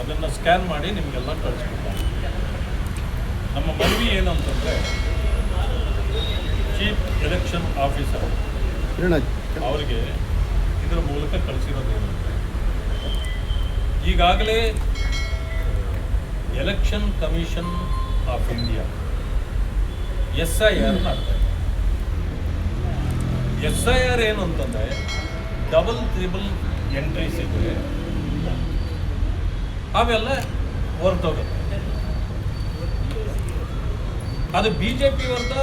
ಅದನ್ನು ಸ್ಕ್ಯಾನ್ ಮಾಡಿ ನಿಮಗೆಲ್ಲ ಕಳಿಸ್ಕೊಡ್ತಾರೆ. ನಮ್ಮ ಮನವಿ ಏನು ಅಂತಂದರೆ, ಚೀಫ್ ಎಲೆಕ್ಷನ್ ಆಫೀಸರ್ ಅವರಿಗೆ ಇದರ ಮೂಲಕ ಕಳಿಸಿರೋದೇನಂದರೆ, ಈಗಾಗಲೇ election commission of India SIR ಮಾಡ್ತಾರೆ. SIR ಏನು ಅಂತಂದರೆ, ಡಬಲ್ ತ್ರಿಬಲ್ ಎಂಟ್ರೀಸ್ ಇದ್ದರೆ ಅವೆಲ್ಲ ಹೊರಟೋಗುತ್ತೆ. ಅದು BJP ಅವ್ರದ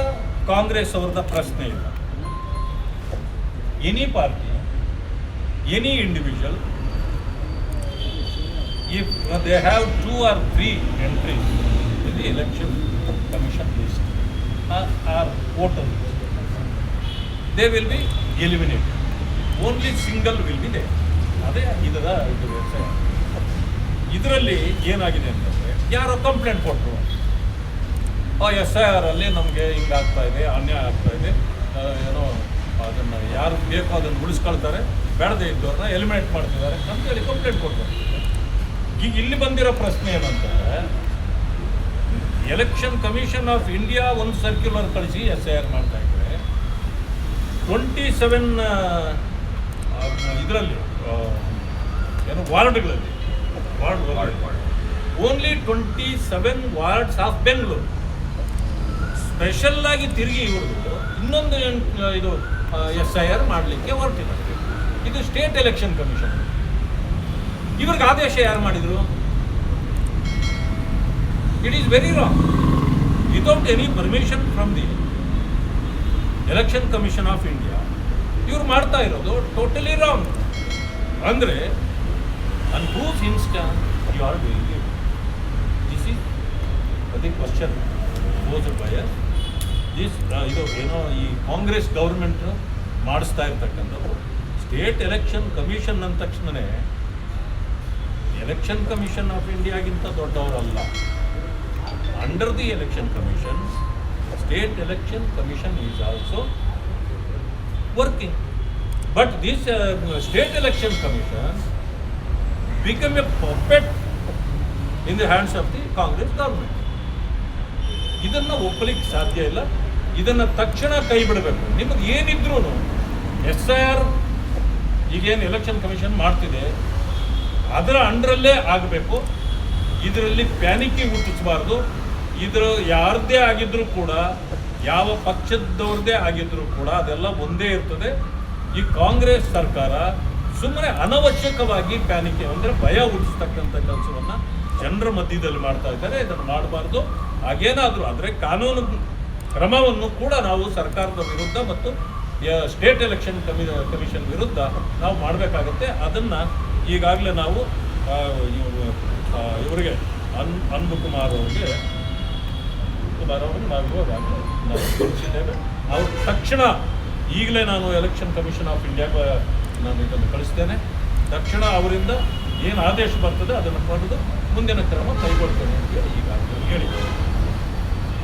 ಕಾಂಗ್ರೆಸ್ ಅವ್ರದ ಪ್ರಶ್ನೆ ಇಲ್ಲ. Any party, any individual, if they have 2 or 3 entries in the election commission list or voter list, they will be eliminated. Only single will be there. ಅದೇ ಇದರ ಇದು ವ್ಯವಸಾಯ. ಇದರಲ್ಲಿ ಏನಾಗಿದೆ ಅಂತಂದರೆ, ಯಾರೋ ಕಂಪ್ಲೇಂಟ್ ಕೊಟ್ಟರು, SIR ಅಲ್ಲಿ ನಮಗೆ ಹಿಂಗಾಗ್ತಾ ಇದೆ, ಅನ್ಯಾಯ ಆಗ್ತಾ ಇದೆ, ಏನೋ ಅದನ್ನು ಯಾರು ಬೇಕೋ ಅದನ್ನು ಉಳಿಸ್ಕೊಳ್ತಾರೆ, ಬೇಡದೇ ಇದ್ದವ್ರನ್ನ ಎಲಿಮಿನೇಟ್ ಮಾಡ್ತಿದ್ದಾರೆ ಅಂತೇಳಿ ಕಂಪ್ಲೇಂಟ್ ಕೊಟ್ಟರು. ಈಗ ಇಲ್ಲಿ ಬಂದಿರೋ ಪ್ರಶ್ನೆ ಏನಂತಂದರೆ, ಎಲೆಕ್ಷನ್ ಕಮಿಷನ್ ಆಫ್ ಇಂಡಿಯಾ ಒಂದು ಸರ್ಕ್ಯುಲರ್ ಕಳಿಸಿ SIR ಮಾಡ್ತಾ ಇದ್ದಾರೆ. 27 ಇದರಲ್ಲಿ ಏನು ವಾರ್ಡ್ಗಳಲ್ಲಿ ಓನ್ಲಿ 27 ವಾರ್ಡ್ಸ್ ಆಫ್ ಬೆಂಗಳೂರು ಸ್ಪೆಷಲ್ಲಾಗಿ ತಿರುಗಿ ಇವ್ರದ್ದು ಇನ್ನೊಂದು ಇದು SIR ಮಾಡಲಿಕ್ಕೆ ಹೊರಟಿದ್ದಾರೆ. ಇದು ಸ್ಟೇಟ್ ಎಲೆಕ್ಷನ್ ಕಮಿಷನ್. ಇವ್ರಿಗೆ ಆದೇಶ ಯಾರು ಮಾಡಿದರು? It is very wrong. Without any permission from the election commission of India ಇವ್ರು ಮಾಡ್ತಾ ಇರೋದು ಟೋಟಲಿ ರಾಂಗ್. ಅಂದರೆ on whose instance you are doing it? This is the question posed by us. This ಇದು ಏನೋ ಈ ಕಾಂಗ್ರೆಸ್ ಗೌರ್ಮೆಂಟ್ ಮಾಡಿಸ್ತಾ ಇರ್ತಕ್ಕಂಥದ್ದು. State election commission ಅಂದ ತಕ್ಷಣವೇ ಎಲೆಕ್ಷನ್ ಕಮಿಷನ್ ಆಫ್ ಇಂಡಿಯಾಗಿಂತ ದೊಡ್ಡವರಲ್ಲ. Under the election commission, state election commission is also working. But this state election commission become a puppet in the hands of the Congress government. ಇದನ್ನು ಒಪ್ಪಲಿಕ್ಕೆ ಸಾಧ್ಯ ಇಲ್ಲ. ಇದನ್ನು ತಕ್ಷಣ ಕೈ ಬಿಡಬೇಕು. ನಿಮಗೆ ಏನಿದ್ರೂ SIR ಈಗೇನು ಎಲೆಕ್ಷನ್ ಕಮಿಷನ್ ಮಾಡ್ತಿದೆ ಅದರ ಅಂಡರಲ್ಲೇ ಆಗಬೇಕು. ಇದರಲ್ಲಿ ಪ್ಯಾನಿಕಿ ಹುಟ್ಟಿಸಬಾರ್ದು. ಇದರ ಯಾರದ್ದೇ ಆಗಿದ್ರೂ ಕೂಡ, ಯಾವ ಪಕ್ಷದವ್ರದ್ದೇ ಆಗಿದ್ರೂ ಕೂಡ ಅದೆಲ್ಲ ಒಂದೇ ಇರ್ತದೆ. ಈ ಕಾಂಗ್ರೆಸ್ ಸರ್ಕಾರ ಸುಮ್ಮನೆ ಅನವಶ್ಯಕವಾಗಿ ಪ್ಯಾನಿಕಿ ಅಂದರೆ ಭಯ ಹುಟ್ಟಿಸ್ತಕ್ಕಂಥ ಕೆಲಸವನ್ನು ಜನರ ಮಧ್ಯದಲ್ಲಿ ಮಾಡ್ತಾ ಇದ್ದಾರೆ. ಇದನ್ನು ಮಾಡಬಾರ್ದು. ಹಾಗೇನಾದರೂ ಆದರೆ ಕಾನೂನು ಕ್ರಮವನ್ನು ಕೂಡ ನಾವು ಸರ್ಕಾರದ ವಿರುದ್ಧ ಮತ್ತು ಸ್ಟೇಟ್ ಎಲೆಕ್ಷನ್ ಕಮಿಷನ್ ವಿರುದ್ಧ ನಾವು ಮಾಡಬೇಕಾಗುತ್ತೆ. ಅದನ್ನು ಈಗಾಗಲೇ ನಾವು ಇವರಿಗೆ ಅನ್ಬುಕುಮಾರ್ ಅವ್ರಿಗೆ ನಾವು ಇವಾಗಲೇ ನಾವು ತಿಳಿಸಿದ್ದೇವೆ. ಅವ್ರು ತಕ್ಷಣ ಈಗಲೇ ನಾನು ಎಲೆಕ್ಷನ್ ಕಮಿಷನ್ ಆಫ್ ಇಂಡಿಯಾಗೆ ನಾನು ಇದನ್ನು ಕಳಿಸ್ತೇನೆ. ತಕ್ಷಣ ಅವರಿಂದ ಏನು ಆದೇಶ ಬರ್ತದೆ ಅದನ್ನು ಪಡೆದು ಮುಂದಿನ ಕ್ರಮ ಕೈಗೊಳ್ತೇನೆ ಅಂತ ಈಗಾಗಲೇ ಹೇಳಿದ್ದೇನೆ.